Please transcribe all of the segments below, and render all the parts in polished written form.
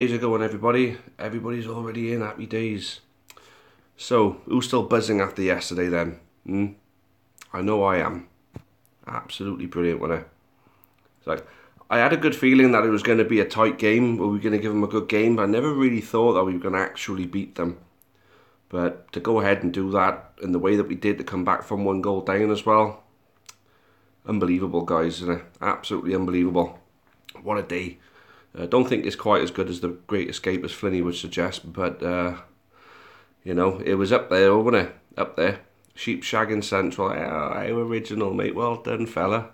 Days are going, everybody. Everybody's already in. Happy days. So, who's still buzzing after yesterday then? I know I am. Absolutely brilliant, wasn't it? It's like, I had a good feeling that it was going to be a tight game, or we were going to give them a good game, but I never really thought that we were going to actually beat them. But to go ahead and do that in the way that we did, to come back from 1 goal down as well, unbelievable, guys, isn't it? Absolutely unbelievable. What a day. Don't think it's quite as good as the Great Escape as Flinny would suggest, but you know, it was up there, wasn't it? Up there. Sheep shagging central. How original, mate. Well done, fella.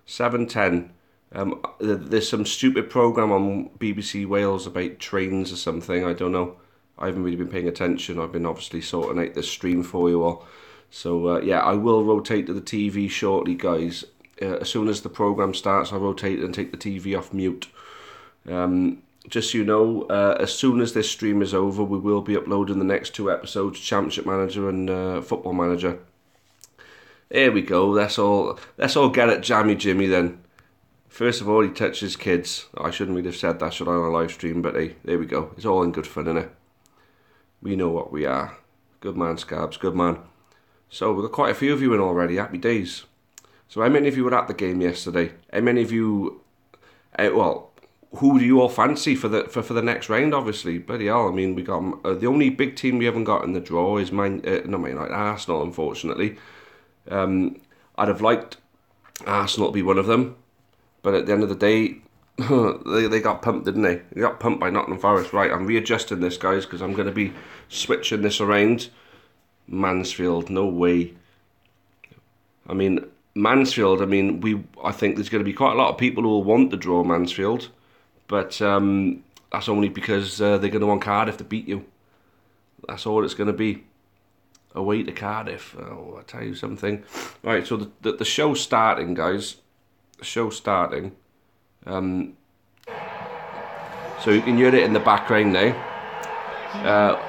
7:10. There's some stupid programme on BBC Wales about trains or something. I don't know. I haven't really been paying attention. I've been obviously sorting out this stream for you all. So yeah, I will rotate to the TV shortly, guys. As soon as the programme starts, I'll rotate and take the TV off mute. Just so you know, as soon as this stream is over, we will be uploading the next 2 episodes, Championship Manager and Football Manager. Here we go. Let's all get at Jammy Jimmy then. First of all, he touches kids. I shouldn't really have said that, should I, on a live stream? But hey, there we go. It's all in good fun, innit? We know what we are. Good man, Scabs. Good man. So we've got quite a few of you in already. Happy days. So how many of you were at the game yesterday? How many of you, well, who do you all fancy for the next round, obviously? Bloody hell, I mean, we got, the only big team we haven't got in the draw is Arsenal, unfortunately. I'd have liked Arsenal to be one of them, but at the end of the day, they got pumped, didn't they? They got pumped by Nottingham Forest. Right, I'm readjusting this, guys, because I'm going to be switching this around. Mansfield, no way. I mean, Mansfield, I think there's going to be quite a lot of people who will want to draw Mansfield, but that's only because they're going to want Cardiff to beat you. That's all it's going to be. Away to Cardiff. Oh, I'll tell you something. Right, so the show's starting, guys. The show's starting. So you can hear it in the background now.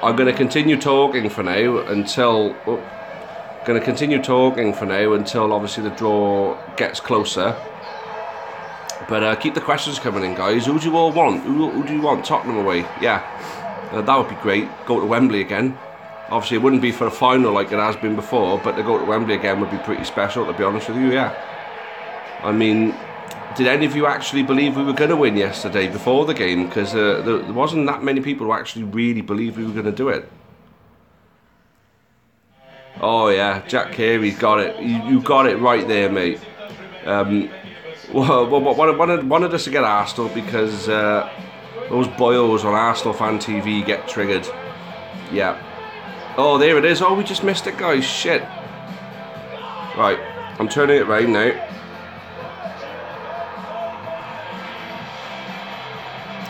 I'm going to continue talking for now until... Going to continue talking for now until obviously the draw gets closer. But keep the questions coming in, guys. Who do you all want? Who do you want? Tottenham away? Yeah, that would be great. Go to Wembley again. Obviously, it wouldn't be for a final like it has been before, but to go to Wembley again would be pretty special, to be honest with you. Yeah. I mean, did any of you actually believe we were going to win yesterday before the game? Because there wasn't that many people who actually really believed we were going to do it. Oh yeah, Jack Carey's got it. You got it right there, mate. Wanted us to get Arsenal because those boyos on Arsenal Fan TV get triggered. Yeah. Oh, there it is. Oh, we just missed it, guys. Shit. Right, I'm turning it round now.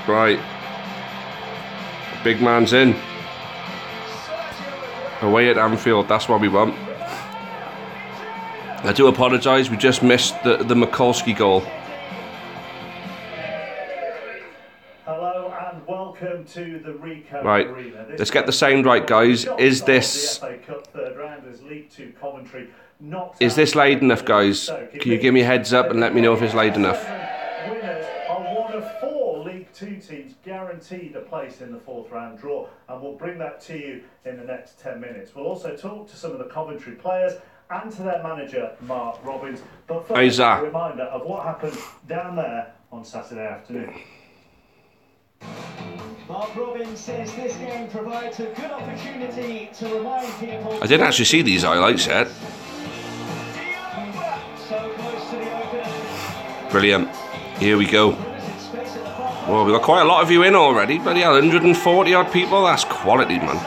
Right. Big man's in. Away at Anfield, that's what we want. I do apologise, we just missed the Mikulski goal. Hello and welcome to the Ricoh Right, Arena. let's get the sound right, guys. Is this loud enough, guys? Can you give me a heads up and let me know if it's loud enough? Winners are one of 4 League 2 teams guaranteed a place in the 4th round draw, and we'll bring that to you in the next 10 minutes. We'll also talk to some of the Coventry players and to their manager, Mark Robins. But first, a reminder of what happened down there on Saturday afternoon. Mark Robins says this game provides a good opportunity to remind people... I didn't actually see these highlights yet. So close to the opener. Brilliant. Here we go. Well, we've got quite a lot of you in already. Bloody hell, 140 odd people. That's quality, man.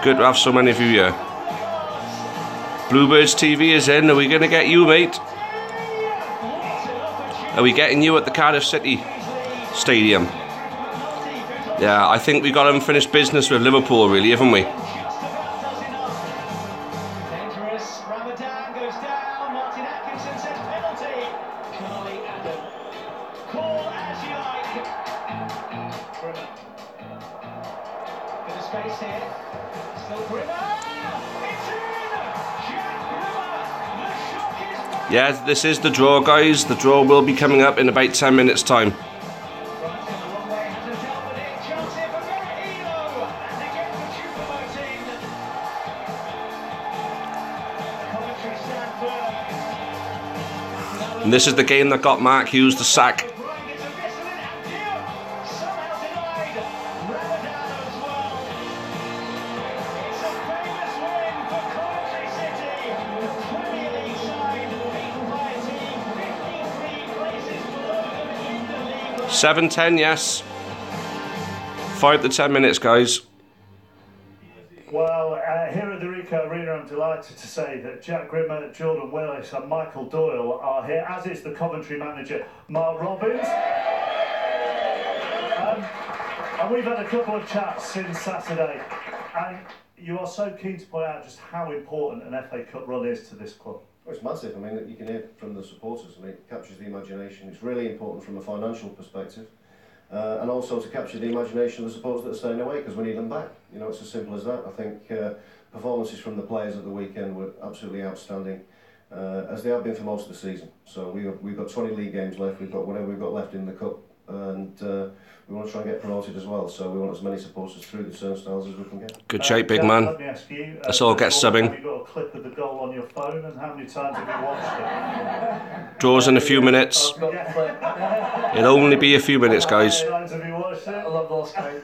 Good to have so many of you here. Bluebirds TV is in. Are we going to get you, mate? Are we getting you at the Cardiff City Stadium? Yeah, I think we've got unfinished business with Liverpool, really, haven't we? Yeah, this is the draw, guys. The draw will be coming up in about 10 minutes' time. And this is the game that got Mark Hughes the sack. It's 7-10, yes. 5 to 10 minutes, guys. Well, here at the Ricoh Arena, I'm delighted to say that Jack Grimmer, Jordan Willis and Michael Doyle are here, as is the Coventry manager, Mark Robins. And we've had a couple of chats since Saturday, and you are so keen to point out just how important an FA Cup run is to this club. Well, it's massive. I mean, you can hear from the supporters, and it captures the imagination. It's really important from a financial perspective. And also to capture the imagination of the supporters that are staying away, because we need them back. You know, it's as simple as that. I think performances from the players at the weekend were absolutely outstanding, as they have been for most of the season. So we've got 20 league games left. We've got whatever we've got left in the cup, and we want to try and get promoted as well. So we want as many supporters through the turnstiles as we can get. Good shape, big man. Let me ask you, Let's all get subbing. Have you got a clip of the goal on your phone, and how many times have you watched it? Draws in a few minutes. It'll only be a few minutes, guys. How many times have you watched it? I love lost count.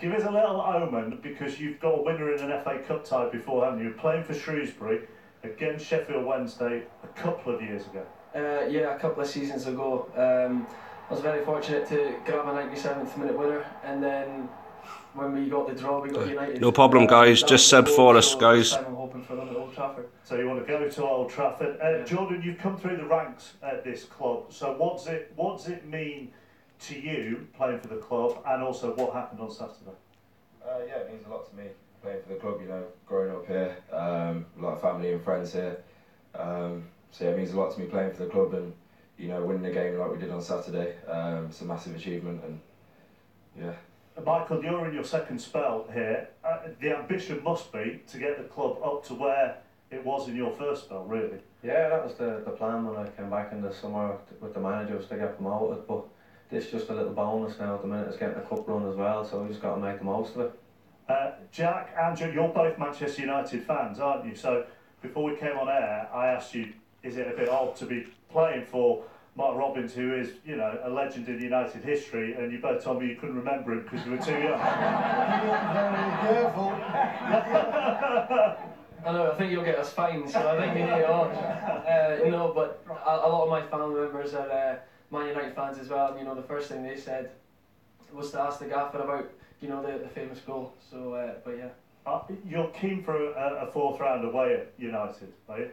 Give us a little omen, because you've got a winner in an FA Cup tie before, haven't you? You're playing for Shrewsbury against Sheffield Wednesday a couple of years ago. Yeah, a couple of seasons ago. I was very fortunate to grab a 97th minute winner, and then when we got the draw, we got United. No problem, guys. Just sub for us, guys. I'm hoping for them at Old Trafford. So you want to go to Old Trafford. Yeah. Jordan, you've come through the ranks at this club. So what does it mean to you playing for the club, and also what happened on Saturday? Yeah, it means a lot to me playing for the club. You know, growing up here, a lot of family and friends here. So yeah, it means a lot to me playing for the club, and you know, winning a game like we did on Saturday. It's a massive achievement, and yeah. Michael, you're in your second spell here. The ambition must be to get the club up to where it was in your first spell, really. Yeah, that was the plan when I came back in the summer with the manager, was to get promoted, but this is just a little bonus now at the minute. It's getting a cup run as well, so we just got to make the most of it. Jack, Andrew, you're both Manchester United fans, aren't you? So before we came on air, I asked you, is it a bit odd to be playing for Mark Robins, who is, you know, a legend in United history, and you both told me you couldn't remember him because you were too young. Very careful. I know, I think you'll get us fined, so I think we need it on. No, but a lot of my family members are Man United fans as well, and you know, the first thing they said was to ask the gaffer about, you know, the famous goal. So, but yeah. You're keen for a fourth round away at United, are you?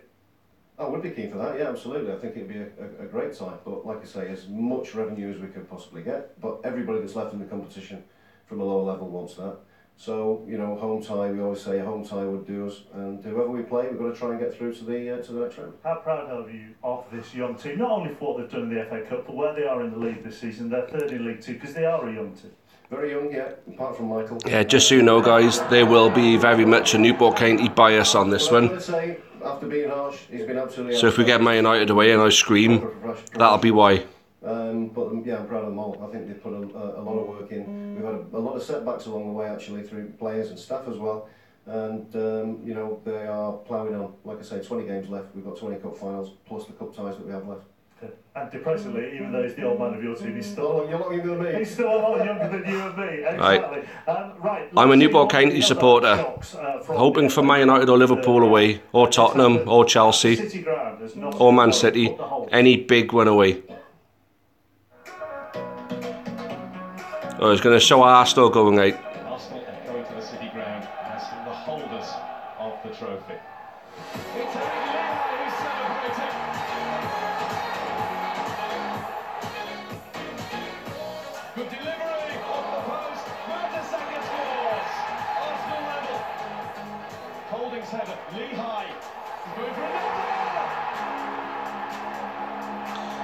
I would be keen for that, yeah, absolutely. I think it'd be a great site, but like I say, as much revenue as we could possibly get. But everybody that's left in the competition from a lower level wants that. So, you know, home tie, we always say a home tie would do us, and whoever we play, we've got to try and get through to the next round. How proud are you of this young team, not only for what they've done in the FA Cup, but where they are in the league this season? They're third in League Two, because they are a young team. Very young, yeah, apart from Michael. Yeah, just so you know, guys, there will be very much a Newport County bias on this Well, I'm one. going to say, after being harsh, he's been absolutely So if we get Man United away and I scream, that'll be why. But yeah, I'm proud of them all. I think they've put a lot of work in. We've had a lot of setbacks along the way, actually, through players and staff as well. And you know, they are ploughing on. Like I say, 20 games left. We've got 20 cup finals plus the cup ties that we have left. And depressingly, even though he's the old man of your team, he's still Oh, you're not younger than me. he's still a lot younger than you and me. Exactly. Right. I'm a let's Newport see what County the supporter, other shocks, from hoping the for FA Man United or Liverpool away, or Tottenham, or Chelsea, City ground has not or Man City. put the whole- Any big one away. I was going to show Arsenal going out. Arsenal are going to the City ground as the holders of the trophy. It's Eric Lehigh who's celebrating. Good delivery off the post. Mertesacker scores. Arsenal level. Holding's header. Lehigh is going for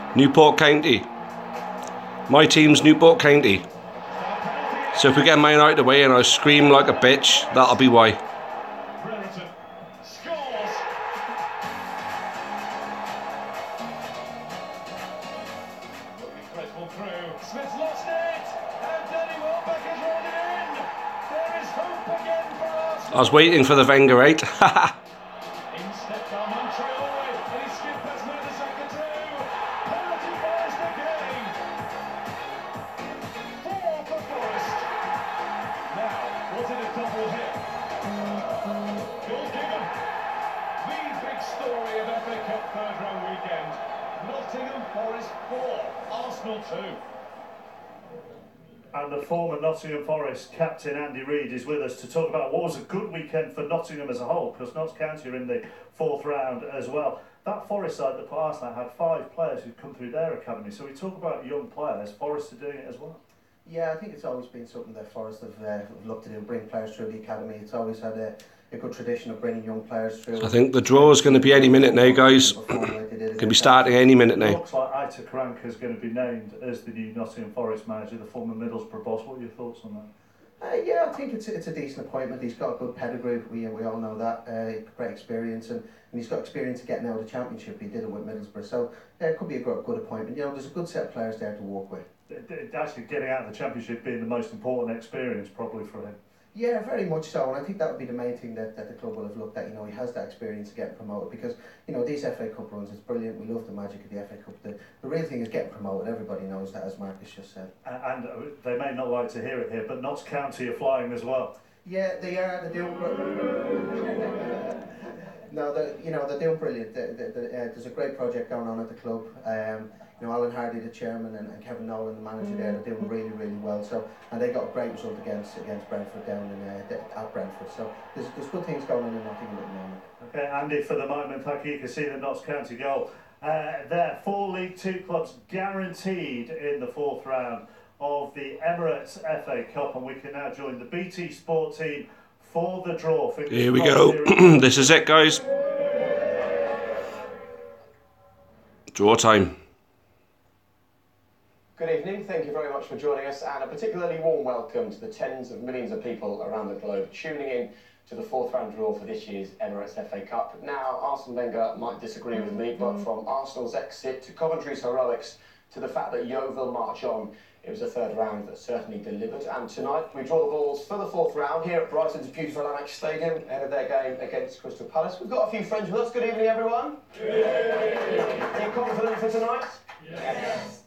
another. Newport County. My team's Newport County. So if we get Man United away and I scream like a bitch, that'll be why. Brereton scores. Looking credible through. Smith's lost it. And Danny Welbeck has rolled it in. There is hope again for Arsenal. I was waiting for the Wenger 8. In stepped Armand Traore, and he skipped past Mertesacker. Arsenal 2. And the former Nottingham Forest captain Andy Reid is with us to talk about what was a good weekend for Nottingham as a whole, because Notts County are in the 4th round as well. That Forest side that put Arsenal had 5 players who've come through their academy. So we talk about young players, Forest are doing it as well. Yeah, I think it's always been something that Forest have looked to do, bring players through the academy. It's always had a good tradition of bringing young players through. I think the draw is going to be any minute now, guys. Can be starting any minute now. It looks like Aita Karanka is going to be named as the new Nottingham Forest manager, the former Middlesbrough boss. What are your thoughts on that? Yeah, I think it's a decent appointment. He's got a good pedigree. We all know that. Great experience, and he's got experience of getting out of the Championship. He did it with Middlesbrough, so it could be a good appointment. You know, there's a good set of players there to work with. Actually, getting out of the Championship being the most important experience probably for him. Yeah, very much so, and I think that would be the main thing that the club will have looked at. You know, he has that experience of getting promoted, because you know these FA Cup runs, it's brilliant. We love the magic of the FA Cup. The real thing is getting promoted. Everybody knows that, as Marcus just said. And they may not like to hear it here, but Notts County are flying as well. Yeah, they are. They're doing no, they're doing brilliant. There's a great project going on at the club. You know, Alan Hardy, the chairman, and Kevin Nolan, the manager there, they're doing really well. So, and they got a great result against Brentford down at Brentford. So there's good things going on in Nottingham at the moment. Okay, Andy, for the moment, thank you. You can see the Notts County goal. There, 4 League 2 clubs guaranteed in the 4th round of the Emirates FA Cup, and we can now join the BT Sport team for the draw. Here we go. This is it, guys. Draw time. Good evening, thank you very much for joining us, and a particularly warm welcome to the tens of millions of people around the globe tuning in to the 4th round draw for this year's Emirates FA Cup. Now, Arsene Wenger might disagree with me, but from Arsenal's exit to Coventry's heroics to the fact that Yeovil march on, it was a 3rd round that certainly delivered. And tonight we draw the balls for the 4th round here at Brighton's beautiful Amex Stadium ahead of their game against Crystal Palace. We've got a few friends with us. Good evening, everyone. Are you confident for tonight? Yes.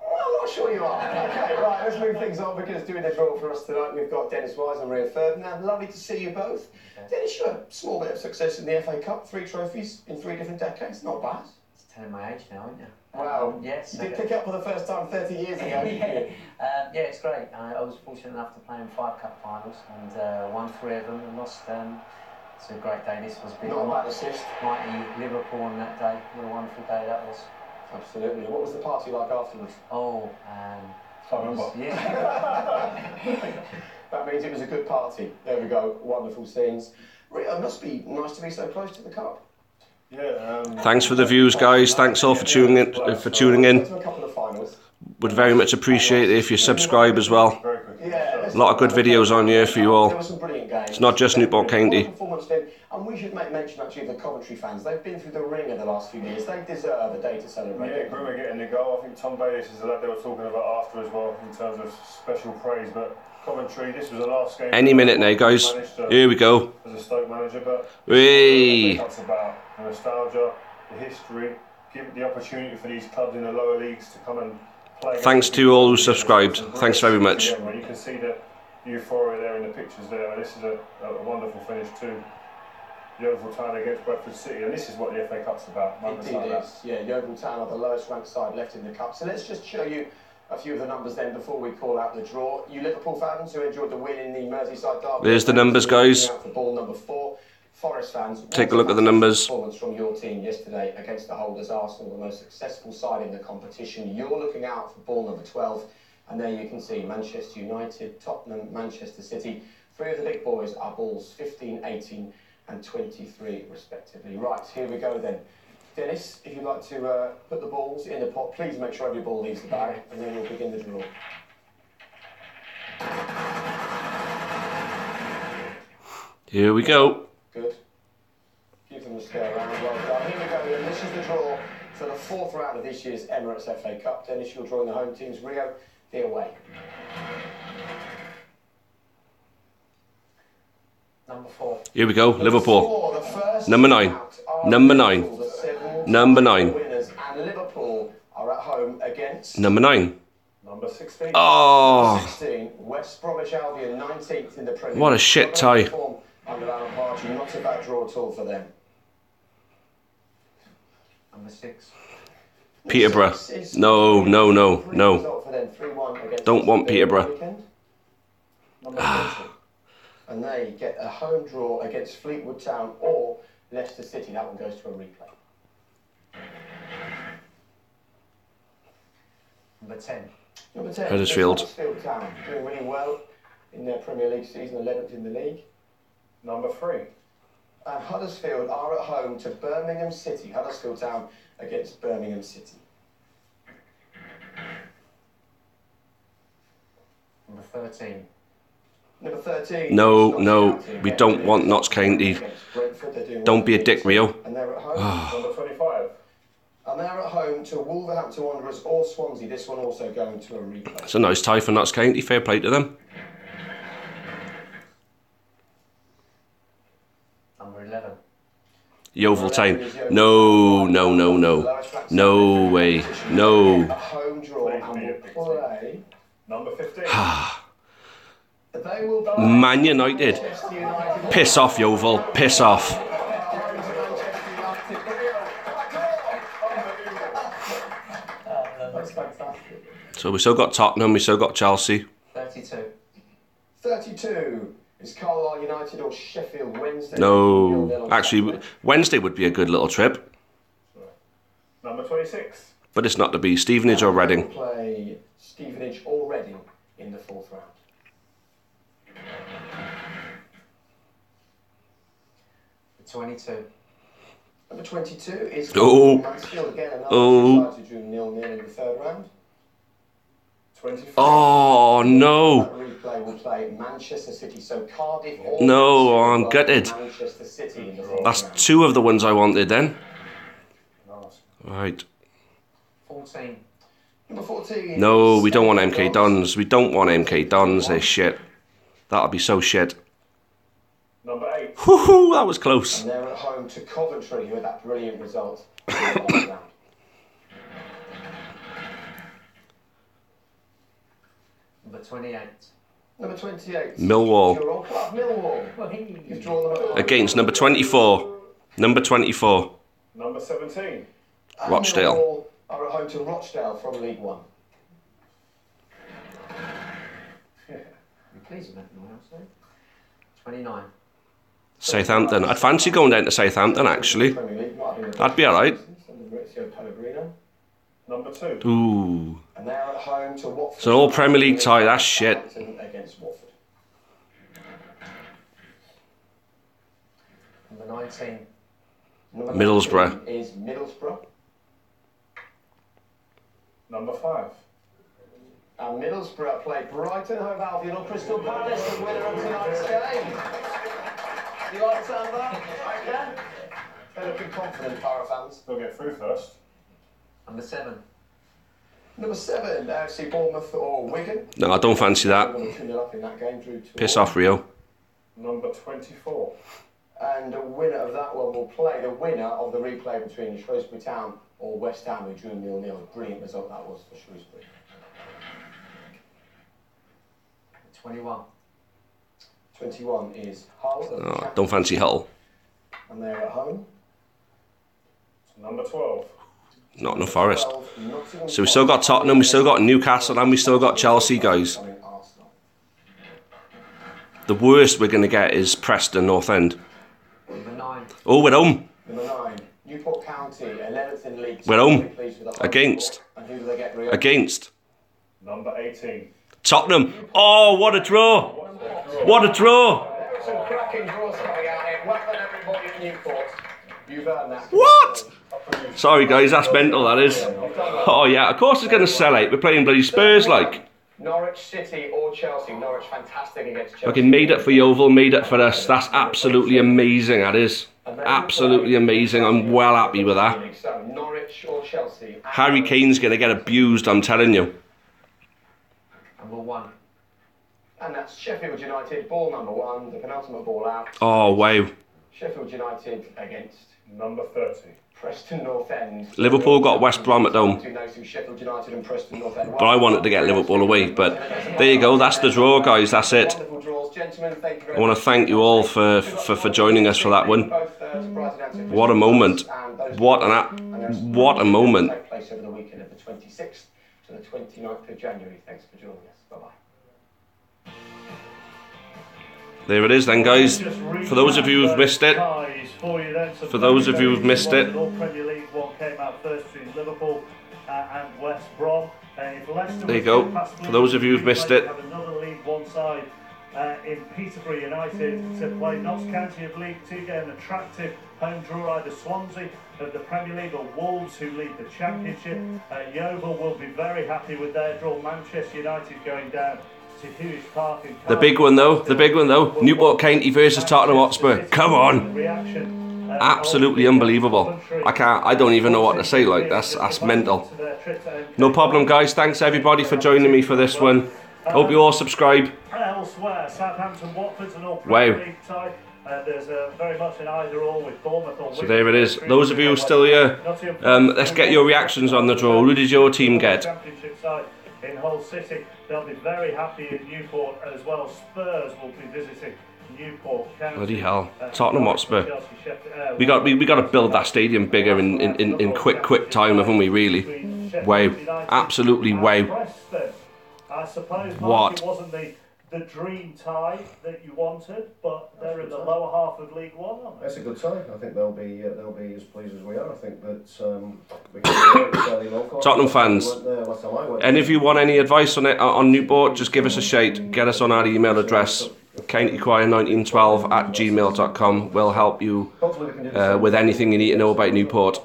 Well, I'm not sure you are. Okay, right, let's move things on, because doing the draw for us tonight, we've got Dennis Wise and Rio Ferdinand. Lovely to see you both. Dennis, you had a small bit of success in the FA Cup, 3 trophies in 3 different decades. Not bad. It's telling my age now, isn't it? Wow. Yes. You did pick up for the first time 30 years ago, didn't you? Yeah, it's great. I was fortunate enough to play in 5 cup finals and won 3 of them and lost. It's a great day. This was big. Not a bad assist. Mighty Liverpool on that day. What a wonderful day that was. Absolutely. What was the party like afterwards? Oh, can't remember. Yeah. That means it was a good party. There we go. Wonderful scenes. Rio, it must be nice to be so close to the cup. Yeah. Thanks for the views, guys. Thanks all for tuning in. To a couple of finals. Would very much appreciate it if you subscribe as well. A lot of good videos on here for you all. There were some brilliant games. It's not just Newport County. And we should make mention actually of the Coventry fans. They've been through the ringer the last few years. They deserve a day to celebrate. Yeah, Grimmer getting the goal. I think Tom Bayliss is the lad they were talking about after as well, in terms of special praise. But Coventry, this was the last game. Any minute now, guys. Here we go. As a Stoke manager, but hey. That's about the nostalgia, the history, give the opportunity for these clubs in the lower leagues to come and play. Thanks to all who subscribed. Thanks very much. You can see the euphoria there in the pictures there, and this is a wonderful finish too. Yeovil Town against Bradford City, and this is what the FA Cup's about. Indeed it is. Yeah, Yeovil Town are the lowest ranked side left in the cup. So let's just show you a few of the numbers then before we call out the draw. You Liverpool fans who enjoyed the win in the Merseyside derby. There's the numbers, guys. For ball number 4. Forest fans, take a look at the numbers. Performance from your team yesterday against the holders Arsenal, the most successful side in the competition. You're looking out for ball number 12, and there you can see Manchester United, Tottenham, Manchester City. 3 of the big boys are balls 15, 18 and 23 respectively. Right, here we go then. Dennis, if you'd like to put the balls in the pot, please make sure every ball leaves the bag, and then we'll begin the draw. Here we go. Good. Give them a stare around. Well done. Here we go then. This is the draw for the 4th round of this year's Emirates FA Cup. Dennis, you're drawing the home teams. Rio, the away. Number 4. Here we go. Liverpool. Number 9. Number 9. Number 9. Winners, and Liverpool are at home against Number 9. Number 16. Oh. 16. West Bromwich Albion, 19th in the Premier League. What a shit tie. Under Alan Pardew, not a bad draw at all for them. Number 6. Peterborough. No, no, no, no. Don't want Peterborough. And they get a home draw against Fleetwood Town or Leicester City. That one goes to a replay. Number 10. Number 10. Huddersfield. Huddersfield Town doing really well in their Premier League season, 11th in the league. Number 3. And Huddersfield are at home to Birmingham City. Huddersfield Town against Birmingham City. Number 13. Number 13. No, no, we don't want Notts County. Don't be a dick, Rio. And they're at home. Number 25. And they're at home to Wolverhampton Wanderers or Swansea. This one also going to a replay. It's a nice tie for Notts County. Fair play to them. Number 11. Yeovil Town. No, no, no, no. No way. No. A home draw and will play. Number 15. They will play Man United. Piss off, Yeovil. Piss off. That's fantastic. So we still got Tottenham. We still got Chelsea. 32. 32 is Carlisle United or Sheffield Wednesday. No. Actually, Wednesday would be a good little trip. Number 26. But it's not to be. Stevenage or Reading. Play Stevenage or Reading in the 4th round. 22. Number 22 is Oh. Mansfield again. Another Oh. side to drew 0-0 in the 3rd round. 24. Oh, no. That replay will play Manchester City. So Cardiff or No, I'm gutted. Manchester City in the 4th That's round. 2 of the ones I wanted then. Right. 14. Number 14. No, we don't want MK Dons. We don't want MK Dons. They're shit. That'll be so shit. Number 8. Woohoo, that was close. And they're at home to Coventry, who had that brilliant result in the last round. Number 28. Number 28. Millwall. Your old club, Millwall. You've drawn them up. Against number 24. Number 24. Number 17. And Rochdale. Millwall are at home to Rochdale from League One. You're pleased with that, actually. 29. Southampton. I'd fancy going down to Southampton, actually. That'd be alright. Number 2. Ooh. And they're at home to Watford. It's an all Premier League tie. That's shit. Against Watford. Number 19. Number Middlesbrough. 19 is Middlesbrough. Number 5. And Middlesbrough play Brighton, Hove Albion or Crystal Palace, the winner of tonight's game. You understand that? Okay. They're looking confident, Para fans. They'll get through first. Number 7. Number 7, AFC Bournemouth or Wigan. No, I don't fancy that. Piss off, Rio. Number 24. And the winner of that one will play the winner of the replay between Shrewsbury Town or West Ham, who drew 0-0. A brilliant result that was for Shrewsbury. 21. 21 is Hull. Oh, don't fancy Hull. And they're at home. Number 12. Nottingham Forest. So we still got Tottenham, we still got Newcastle, and we still got Chelsea, guys. The worst we're going to get is Preston North End. Number 9. Oh, we're home. Number 9, Newport County, 11th in League. We're home. Against. And who do they get rid of? Against. Number 18. Tottenham. Oh, what a draw. What a draw. There are some cracking draws coming out here. Well done, everybody at Newport. You've earned that. What? Sorry, guys, that's mental, that is. Oh, yeah, of course it's going to sell out. We're playing bloody Spurs, like. Norwich City or Chelsea. Norwich fantastic against Chelsea. Fucking made it for Yeovil, made it for us. That's absolutely amazing, that is. Absolutely amazing. I'm well happy with that. So Norwich or Chelsea. Harry Kane's going to get abused, I'm telling you. Number 1. And that's Sheffield United, ball number 1, the penultimate ball out. Oh, wow. Sheffield United against number 30. Preston North End. Liverpool got West Brom at home. Sheffield United and Preston North End. But I wanted to get Liverpool away. But there you go, that's the draw, guys, that's it. I want to thank you all for joining us for that one. What a moment. What a moment. 29th of January. Thanks for joining us. Bye-bye. There it is then, guys. For those of you who've missed it, for those of you who've missed it, Premier League one came out first between Liverpool and West Brom. There you go. For those of you who've missed it, have another League One side in Peterborough United to play Notts County of League Two, get an attractive home draw, either Swansea of the Premier League or Wolves, who lead the Championship. Yeovil will be very happy with their draw. Manchester United going down to Huish Park. the big one though, Newport County versus Tottenham Hotspur. Come on. Absolutely unbelievable. I don't even know what to say. Like, that's mental. No problem, guys. Thanks everybody for joining me for this one. Hope you all subscribe. Elsewhere, Southampton, Watford's an all Wow. League tie. There's very much an either-or with Bournemouth or So there it is. Those of you who are still here, let's get your reactions on the draw. Who did your team get? Championship side in Hull City. They'll be very happy in Newport as well. Spurs will be visiting Newport County. Bloody hell, Tottenham Hotspur. We got to build that stadium bigger in quick time, haven't we? Really? Wow, absolutely wow. I suppose What? it wasn't the dream tie that you wanted, but they're in the lower half of League One, aren't they? That's a good tie. I think they'll be as pleased as we are. I think that we can fairly local. Tottenham fans, any of you want any advice on it on Newport, just give us a shout. Get us on our email address, countychoir1912@gmail.com. We'll help you with anything you need to know about Newport.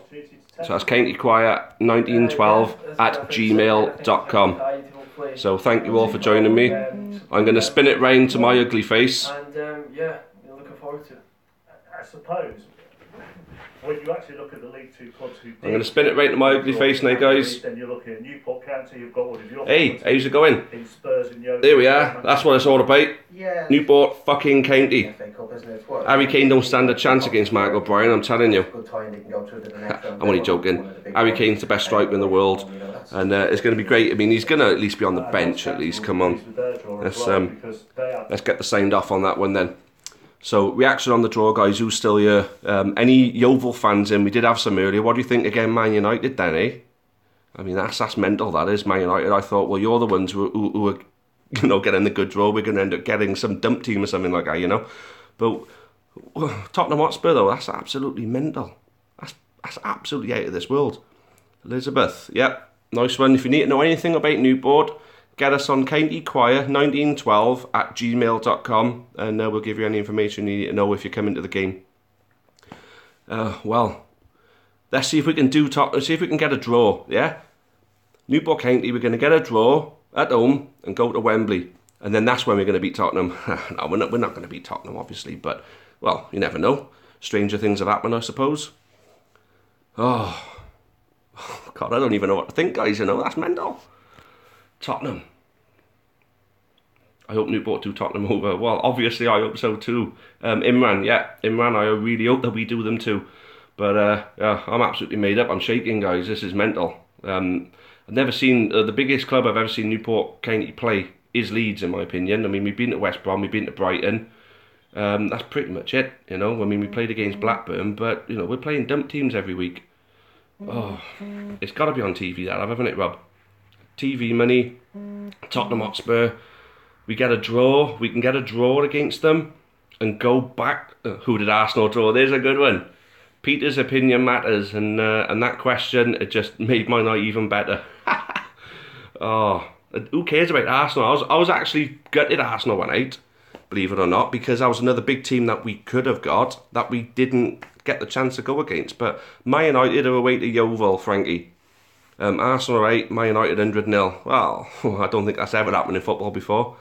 So that's countychoir1912@gmail.com. So thank you all for joining me. I'm going to spin it round to my ugly face. And yeah, looking forward to it. I suppose when you actually look at the League Two clubs who I'm going to spin it right to my ugly face now, guys. Then you're looking at Newport County. You've got one of your Hey, how's it going? in Spurs and Yeovil. There we are. That's what it's all about. Yeah. Newport fucking County. FA Cup, isn't it? What? Harry Kane don't stand a chance against Mark O'Brien, I'm telling you. Good tie, and they can go through to the next round. I'm only joking. Harry Kane's the best striker in the world, and it's going to be great. I mean, he's going to at least be on the bench at least. Come on, let's get the signed off on that one then. So reaction on the draw, guys. Who's still here? Any Yeovil fans in? We did have some earlier. What do you think again, Man United then, eh? I mean, that's mental. That is Man United. I thought, well, you're the ones who are, getting the good draw. We're going to end up getting some dump team or something like that, But Tottenham Hotspur though, that's absolutely mental. That's absolutely out of this world. Elizabeth, yep, nice one. If you need to know anything about Newport, get us on countychoir1912@gmail.com, and we'll give you any information you need to know if you're coming to the game. Well, let's see if we can see if we can get a draw. Yeah, Newport County, we're going to get a draw at home and go to Wembley, and then that's when we're going to beat Tottenham. No, we're not going to beat Tottenham, obviously, but well, you never know. Stranger things have happened, I suppose. Oh, God, I don't even know what to think, guys. That's mental. Tottenham. I hope Newport do Tottenham over. Well, obviously, I hope so too. Imran, I really hope that we do them too. But yeah, I'm absolutely made up. I'm shaking, guys. This is mental. I've never seen the biggest club I've ever seen Newport County play is Leeds, in my opinion. I mean, we've been to West Brom, we've been to Brighton. That's pretty much it. I mean, we played against Blackburn, but we're playing dump teams every week. Oh, it's got to be on TV, that, haven't it, Rob? TV money, Tottenham Hotspur. We get a draw. We can get a draw against them and go back. Who did Arsenal draw? There's a good one. Peter's opinion matters, and that question, it just made my night even better. Oh, who cares about Arsenal? I was actually gutted Arsenal went out, believe it or not, because that was another big team that we could have got that we didn't get the chance to go against. But Man United are away to Yeovil, Frankie. Arsenal are 8, Man United 100-0. Well, I don't think that's ever happened in football before.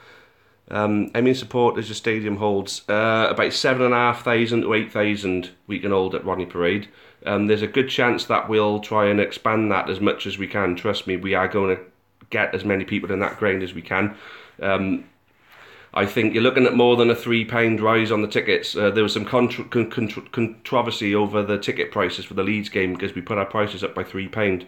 How many supporters your stadium holds? About 7,500 to 8,000 we can hold at Ronnie Parade. There's a good chance that we'll try and expand that as much as we can. Trust me, we are going to get as many people in that ground as we can. I think you're looking at more than a £3 rise on the tickets. There was some controversy over the ticket prices for the Leeds game because we put our prices up by £3.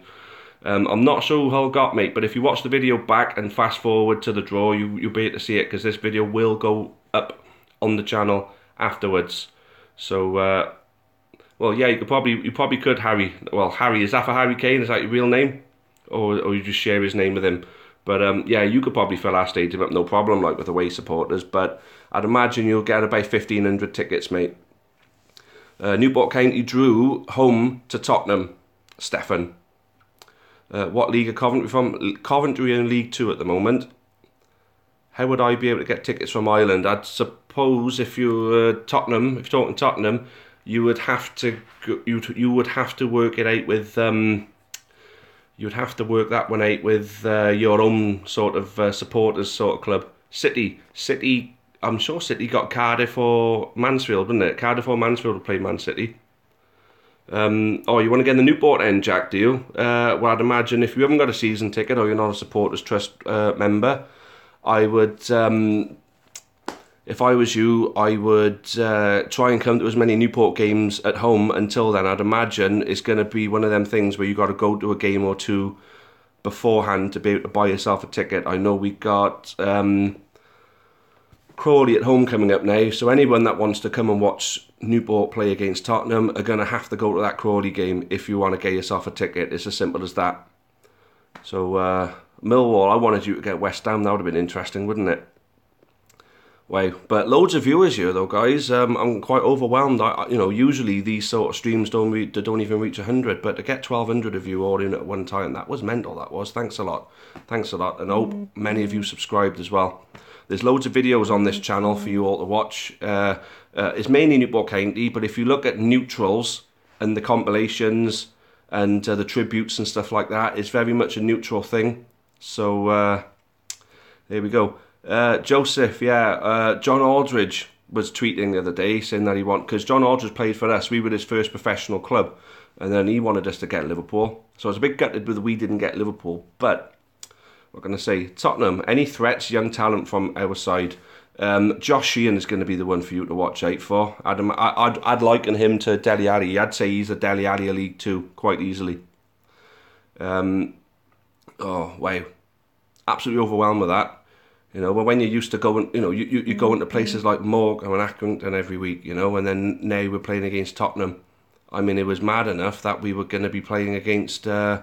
I'm not sure who Hull got, mate, but if you watch the video back and fast forward to the draw, you'll be able to see it, because this video will go up on the channel afterwards. So, well, yeah, you probably could Harry. Well, Harry, is that for Harry Kane? Is that your real name, or you just share his name with him? But yeah, you could probably fill our stadium up no problem, like with away supporters. But I'd imagine you'll get about 1,500 tickets, mate. Newport County drew home to Tottenham. Stefan. What league are Coventry from? Coventry in League 2 at the moment. How would I be able to get tickets from Ireland? I'd suppose if you're Tottenham, if you're talking Tottenham, you would have to you would have to work it out with you'd have to work that one out with your own sort of supporters sort of club. City, I'm sure City got Cardiff or Mansfield, didn't it? Cardiff or Mansfield will play Man City. Oh, you want to get in the Newport end, Jack, do you? Well, I'd imagine if you haven't got a season ticket or you're not a Supporters Trust member, I would, if I was you, I would try and come to as many Newport games at home until then. I'd imagine it's going to be one of them things where you got to go to a game or two beforehand to be able to buy yourself a ticket. I know we got Crawley at home coming up now, so anyone that wants to come and watch Newport play against Tottenham are going to have to go to that Crawley game if you want to get yourself a ticket. It's as simple as that. So Millwall, I wanted you to get West Ham. That would have been interesting, wouldn't it? Wow, but loads of viewers here though, guys. I'm quite overwhelmed. You know, usually these sort of streams don't even reach 100, but to get 1,200 of you all in at one time, that was mental. That was. Thanks a lot, and I hope many of you subscribed as well. There's loads of videos on this channel for you all to watch. It's mainly Newport County, but if you look at neutrals and the compilations and the tributes and stuff like that, it's very much a neutral thing. So there we go. Joseph, yeah, John Aldridge was tweeting the other day saying that because John Aldridge played for us, we were his first professional club, and then he wanted us to get Liverpool. So I was a bit gutted that we didn't get Liverpool, but what can I say? Tottenham, any threats, young talent from our side? Josh Sheehan is going to be the one for you to watch out for. I'd liken him to Dele Alli. I'd say he's a Dele Alli of League 2 quite easily. Oh, wow. Absolutely overwhelmed with that. You know, when you're used to going, you know, you go into places like Morecambe and Accrington every week, you know, and then now we're playing against Tottenham. I mean, it was mad enough that we were going to be playing against, you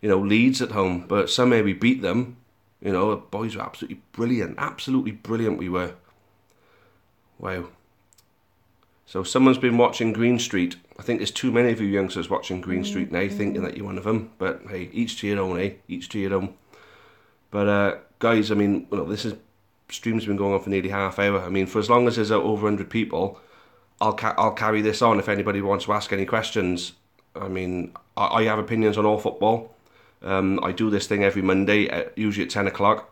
know, Leeds at home, but somehow we beat them. You know, the boys were absolutely brilliant we were. Wow. So someone's been watching Green Street. I think there's too many of you youngsters watching Green Street now, thinking that you're one of them. But hey, each to your own, eh? Each to your own. But guys, I mean, you know, stream's been going on for nearly half hour. I mean, for as long as there's over 100 people, I'll carry this on if anybody wants to ask any questions. I mean, I have opinions on all football. I do this thing every Monday, usually at 10 o'clock.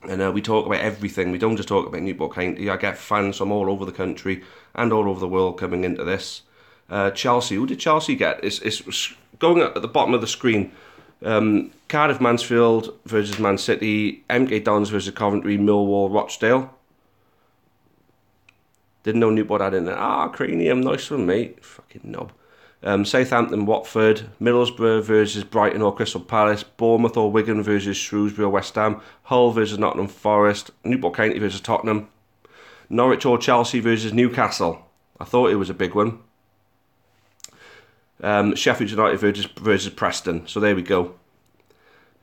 And we talk about everything. We don't just talk about Newport County. I get fans from all over the country and all over the world coming into this. Chelsea, who did Chelsea get? It's going up at the bottom of the screen. Cardiff, Mansfield versus Man City. MK Dons versus Coventry, Millwall, Rochdale. Didn't know Newport had in there. Cranium, nice one, mate. Fucking knob. Southampton, Watford, Middlesbrough versus Brighton or Crystal Palace, Bournemouth or Wigan versus Shrewsbury or West Ham, Hull versus Nottingham Forest, Newport County versus Tottenham, Norwich or Chelsea versus Newcastle. I thought it was a big one. Sheffield United versus Preston. So there we go.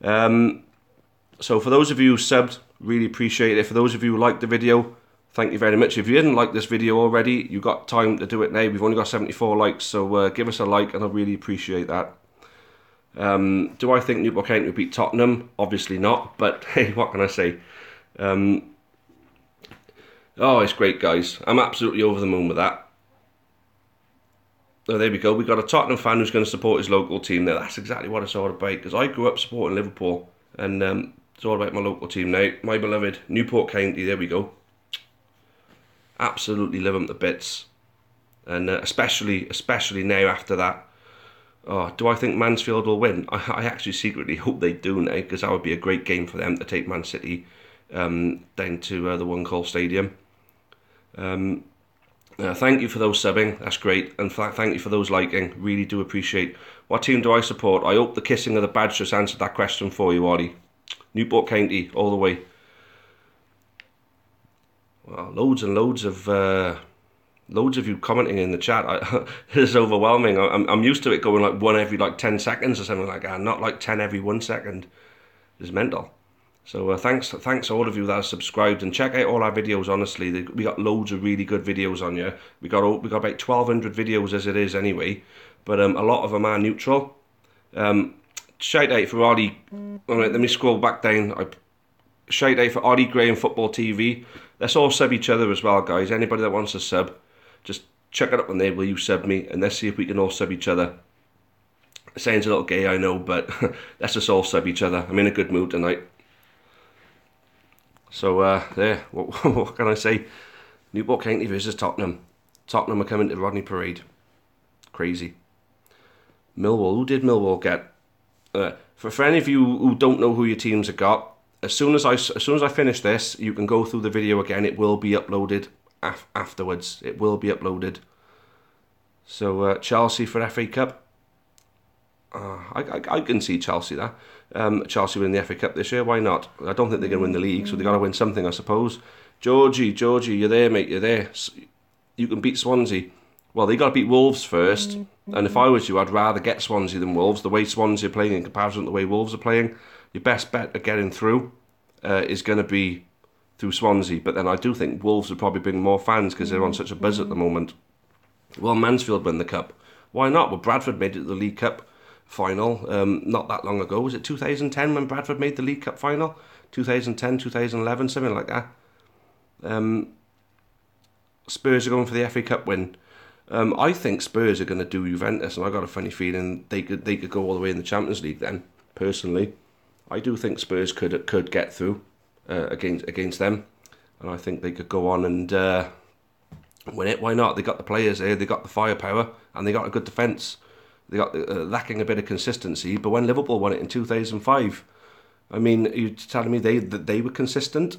So for those of you who subbed, really appreciate it. For those of you who liked the video, thank you very much. If you didn't like this video already, you've got time to do it now. We've only got 74 likes, so give us a like and I'll really appreciate that. Do I think Newport County will beat Tottenham? Obviously not, but hey, what can I say? Oh, it's great, guys. I'm absolutely over the moon with that. Oh, there we go. We've got a Tottenham fan who's going to support his local team now. That's exactly what it's all about, because I grew up supporting Liverpool, and it's all about my local team now. My beloved Newport County, there we go. Absolutely love them to bits, and especially now after that. Oh, do I think Mansfield will win? I actually secretly hope they do now, because that would be a great game for them to take Man City down to the One Call Stadium. Thank you for those subbing, that's great, and thank you for those liking, really do appreciate. What team do I support? I hope the kissing of the badge just answered that question for you, Ollie. Newport County, all the way. Wow, loads and loads of you commenting in the chat. It's overwhelming. I'm used to it going like one every 10 seconds or something like that, not like 10 every 1 second. It's mental. So thanks all of you that have subscribed, and check out all our videos. Honestly, we got loads of really good videos on here. We got about 1,200 videos as it is anyway, but a lot of them are neutral. Shout out for Ollie. All right, let me scroll back down. Shout out for Ollie Gray and Football TV. Let's all sub each other as well, guys. Anybody that wants to sub, just chuck it up on there. Will you sub me? And let's see if we can all sub each other. It sounds a little gay, I know, but let's just all sub each other. I'm in a good mood tonight. So, there, what can I say? Newport County versus Tottenham. Tottenham are coming to Rodney Parade. Crazy. Millwall, who did Millwall get? For any of you who don't know who your teams have got, as soon as I finish this, you can go through the video again. It will be uploaded afterwards. It will be uploaded. So, Chelsea for FA Cup. I can see Chelsea there. Chelsea win the FA Cup this year, why not? I don't think they're going to win the league, so they've got to win something, I suppose. Georgie, you're there, mate, you're there. You can beat Swansea. Well, they got to beat Wolves first, and if I was you, I'd rather get Swansea than Wolves. The way Swansea are playing in comparison to the way Wolves are playing, your best bet at getting through is going to be through Swansea, but then I do think Wolves would probably bring more fans because they're on such a buzz at the moment. Will Mansfield win the Cup? Why not? Well, Bradford made it to the League Cup final not that long ago. Was it 2010 when Bradford made the League Cup final? 2010, 2011, something like that. Spurs are going for the FA Cup win. I think Spurs are going to do Juventus, and I got a funny feeling they could go all the way in the Champions League then. Personally, I do think Spurs could get through against them, and I think they could go on and win it. Why not? They got the players there, they got the firepower, and they got a good defence. They got lacking a bit of consistency, but when Liverpool won it in 2005, I mean, you're telling me they were consistent?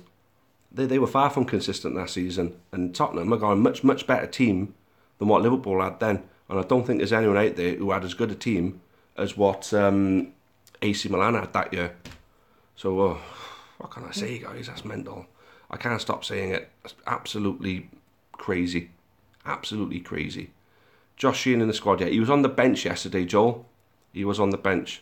They were far from consistent that season, and Tottenham have got a much better team than what Liverpool had then, and I don't think there's anyone out there who had as good a team as what AC Milan had that year. So what can I say, guys? That's mental. I can't stop saying it. It's absolutely crazy. Absolutely crazy. Josh Sheehan in the squad, yeah. He was on the bench yesterday, Joel. He was on the bench.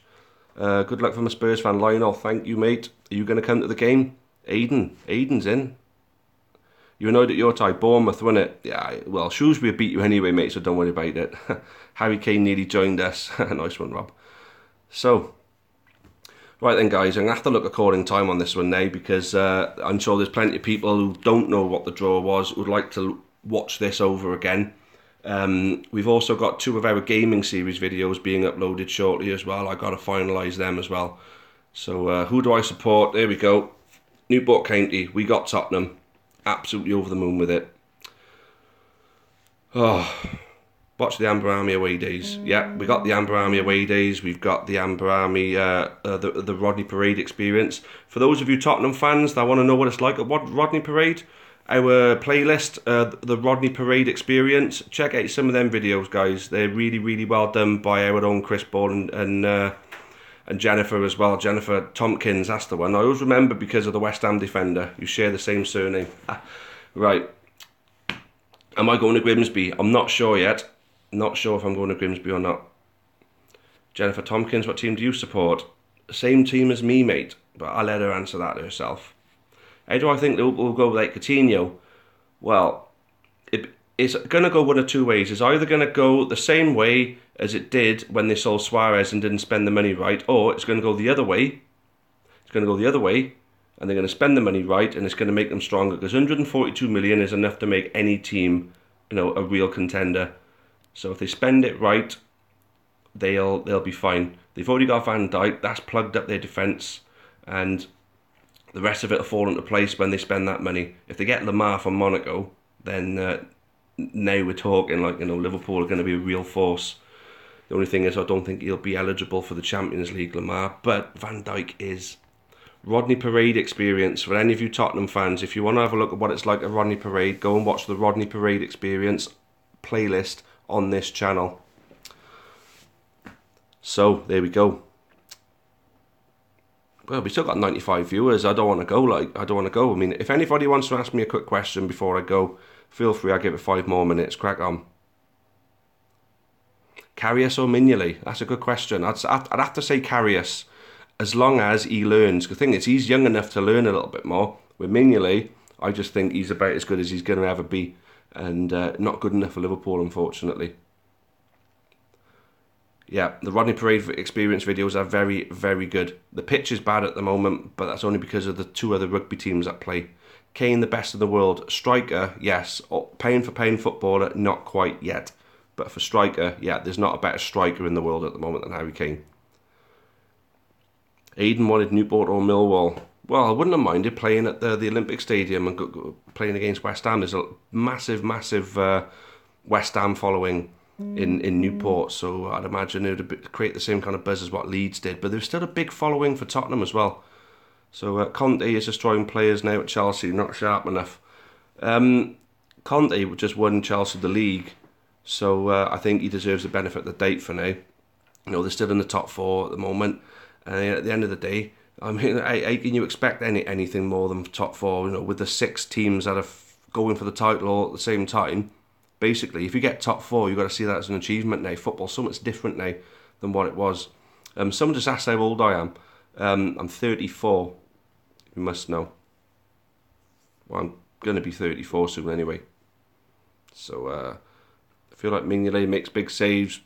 Good luck from a Spurs fan. Lionel, thank you, mate. Are you going to come to the game? Aiden's in. You annoyed at your tie? Bournemouth, won it? Yeah, well, Shrewsbury beat you anyway, mate, so don't worry about it. Harry Kane nearly joined us. Nice one, Rob. So, right then, guys, I'm going to have to look at calling time on this one now, because I'm sure there's plenty of people who don't know what the draw was, who would like to watch this over again. We've also got 2 of our gaming series videos being uploaded shortly as well. I got to finalise them as well. So who do I support? There we go. Newport County. We got Tottenham. Absolutely over the moon with it. Oh, watch the Amber Army away days. Yeah, we got the Amber Army away days. We've got the Amber Army, the Rodney Parade experience. For those of you Tottenham fans that want to know what it's like at Rodney Parade, our playlist, the Rodney Parade experience, check out some of them videos, guys. They're really well done by our own Chris Ball and Jennifer as well. Jennifer Tompkins, that's the one. I always remember because of the West Ham defender. You share the same surname. Right. Am I going to Grimsby? I'm not sure yet. Not sure if I'm going to Grimsby or not. Jennifer Tompkins, what team do you support? Same team as me, mate. But I'll let her answer that herself. How do I think we'll go like Coutinho? Well, it's going to go one of 2 ways. It's either going to go the same way as it did when they sold Suarez and didn't spend the money right, or it's going to go the other way. It's going to go the other way, and they're going to spend the money right, and it's going to make them stronger, because 142 million is enough to make any team, you know, a real contender. So if they spend it right, they'll be fine. They've already got Van Dijk. That's plugged up their defence, and the rest of it will fall into place when they spend that money. If they get Lamar from Monaco, then now we're talking like, you know, Liverpool are going to be a real force. The only thing is, I don't think he'll be eligible for the Champions League, Lamar, but Van Dijk is. Rodney Parade experience, for any of you Tottenham fans, if you want to have a look at what it's like at Rodney Parade, go and watch the Rodney Parade experience playlist on this channel. So, there we go. Well, we still got 95 viewers. I don't want to go. I mean, if anybody wants to ask me a quick question before I go, feel free. I'll give it 5 more minutes. Crack on. Karius or Mignolet? That's a good question. I'd have to say Karius. as long as he learns. The thing is, he's young enough to learn a little bit more. With Mignolet, I just think he's about as good as he's going to ever be, and not good enough for Liverpool, unfortunately. Yeah, the Rodney Parade experience videos are very, very good. The pitch is bad at the moment, but that's only because of the 2 other rugby teams that play. Kane, the best in the world. Striker, yes. Pound for pound footballer, not quite yet. But for striker, yeah, there's not a better striker in the world at the moment than Harry Kane. Aiden wanted Newport or Millwall. Well, I wouldn't have minded playing at the Olympic Stadium and playing against West Ham. There's a massive, massive West Ham following in Newport, so I'd imagine it would create the same kind of buzz as what Leeds did. But there's still a big following for Tottenham as well. So Conte is destroying players now at Chelsea, not sharp enough. Conte just won Chelsea the league, so I think he deserves the benefit of the doubt for now. You know, they're still in the top 4 at the moment, and at the end of the day, I mean, how can you expect anything more than top 4? You know, with the 6 teams that are going for the title all at the same time. Basically, if you get top 4, you've got to see that as an achievement now. Football's so much different now than what it was. Someone just asked how old I am. I'm 34. You must know. Well, I'm going to be 34 soon anyway. So, I feel like Mignolet makes big saves.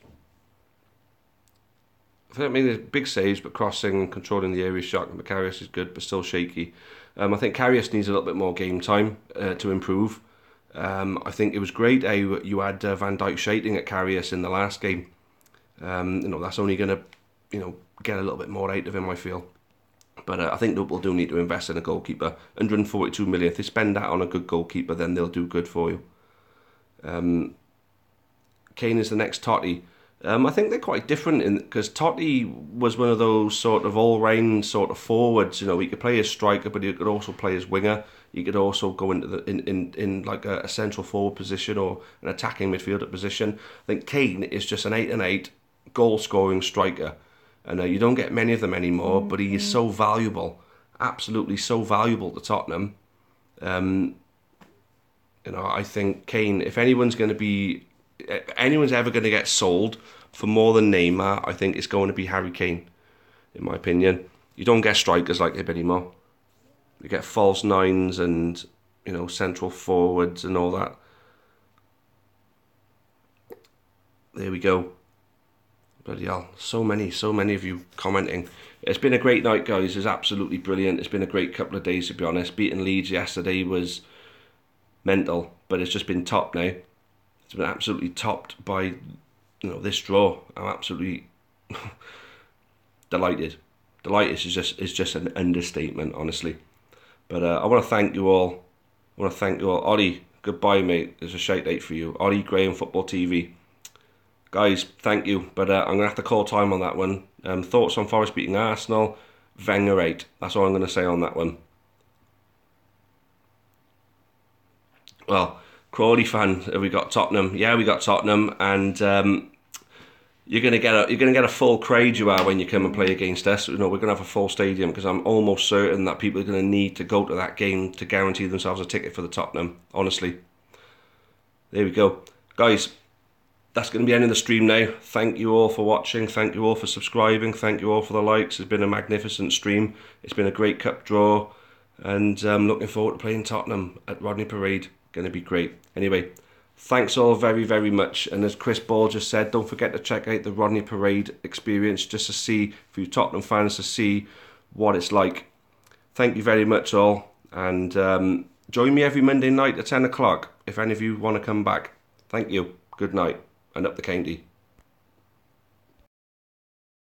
I feel like Mignolet big saves, but crossing and controlling the area shot. Karius is good, but still shaky. I think Karius needs a little bit more game time to improve. I think it was great how you had Van Dijk shading at Karius in the last game. You know, that's only going to, you know, get a little bit more out of him, I feel. But I think Liverpool do need to invest in a goalkeeper. 142 million. If they spend that on a good goalkeeper, then they'll do good for you. Kane is the next Totti. I think they're quite different because Totti was one of those sort of all-round sort of forwards. You know, he could play as striker, but he could also play as winger. He could also go into the in like a central forward position or an attacking midfielder position. I think Kane is just an 8-8 goal-scoring striker, and you don't get many of them anymore. But he is so valuable, absolutely so valuable to Tottenham. You know, I think Kane, if anyone's ever going to get sold for more than Neymar, I think it's going to be Harry Kane, in my opinion. You don't get strikers like him anymore. You get false 9s and, you know, central forwards and all that. There we go. Bloody hell, so many of you commenting. It's been a great night, guys. It's absolutely brilliant. It's been a great couple of days, to be honest. Beating Leeds yesterday was mental, but it's just been top now. It's been absolutely topped by, you know, this draw. I'm absolutely delighted. Delighted is just an understatement, honestly. But I want to thank you all. Ollie, goodbye, mate. There's a shout out for you. Ollie Graham Football TV. Guys, thank you. But I'm going to have to call time on that one. Thoughts on Forest beating Arsenal? Wenger 8. That's all I'm going to say on that one. Well, Crawley fan, have we got Tottenham? Yeah, we got Tottenham, and you're gonna get a full crowd, you are, when you come and play against us. You know, we're gonna have a full stadium because I'm almost certain that people are gonna need to go to that game to guarantee themselves a ticket for the Tottenham. Honestly, there we go, guys. That's going to be ending the stream now. Thank you all for watching. Thank you all for subscribing. Thank you all for the likes. It's been a magnificent stream. It's been a great cup draw, and I'm looking forward to playing Tottenham at Rodney Parade. Going to be great. Anyway, thanks all very, very much. And as Chris Ball just said, don't forget to check out the Rodney Parade experience just to see, for you Tottenham fans, to see what it's like. Thank you very much all. And join me every Monday night at 10 o'clock if any of you want to come back. Thank you. Good night. And up the county.